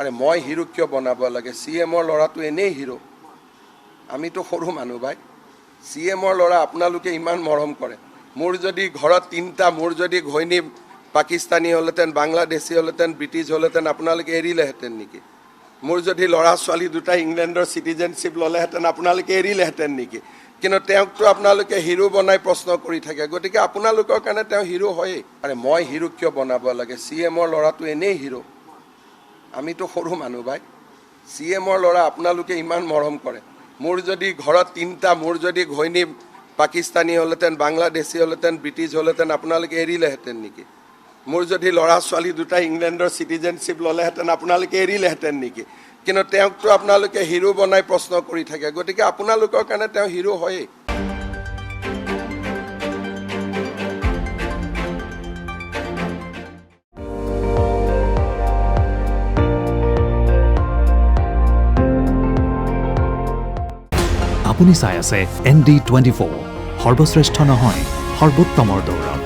আৰে মই হিৰো কিয় বনাব লাগে? CMৰ ল'ৰাটো এনেই হিৰো। আমিতো সৰু মানুহ ভাই। CMৰ ল'ৰা আপোনালোকে ইমান মৰম কৰে। মোৰ যদি ঘৰত তিনিটা, মোৰ যদি ঘৈণী পাকিস্তানী হ'লেতেন, বাংলাদেশী হ'লেতেন, ব্ৰিটিছ হ'লেতেন, আপোনালোকে এৰিলেহেঁতেন নেকি? মোৰ যদি ল'ৰা ছোৱালী দুটা ইংলেণ্ডৰ চিটিজেনশ্বিপ ল'লেহেঁতেন, আপোনালোকে এৰিলেহেঁতেন নেকি? কিন্তু তেওঁকতো আপোনালোকে হিৰো বনাই প্ৰশ্ন কৰি থাকে। গতিকে আপোনালোকৰ কাৰণে তেওঁ হিৰো হয়েই। আৰে মই হিৰো কিয় বনাব লাগে? CMৰ ল'ৰাটো এনেই হিৰো। আমিতো সৰু মানুহ ভাই। CMৰ ল'ৰা আপোনালোকে ইমান মৰম কৰে। মোৰ যদি ঘৰত তিনিটা, মোৰ যদি ঘৈণী পাকিস্তানী হ'লেতেন, বাংলাদেশী হ'লেতেন, ব্ৰিটিছ হ'লেতেন, আপোনালোকে এৰিলেহেঁতেন নেকি? মোৰ যদি ল'ৰা ছোৱালী দুটা ইংলেণ্ডৰ চিটিজেনশ্বিপ ল'লেহেঁতেন, আপোনালোকে এৰিলেহেঁতেন নেকি? কিন্তু তেওঁকতো আপোনালোকে হিৰো বনাই প্ৰশ্ন কৰি থাকে। গতিকে আপোনালোকৰ কাৰণে তেওঁ হিৰো হয়েই। আপুনি চাই আছে ND24 সৰ্বশ্ৰেষ্ঠ নহয় সৰ্বোত্তমৰ দৌৰ।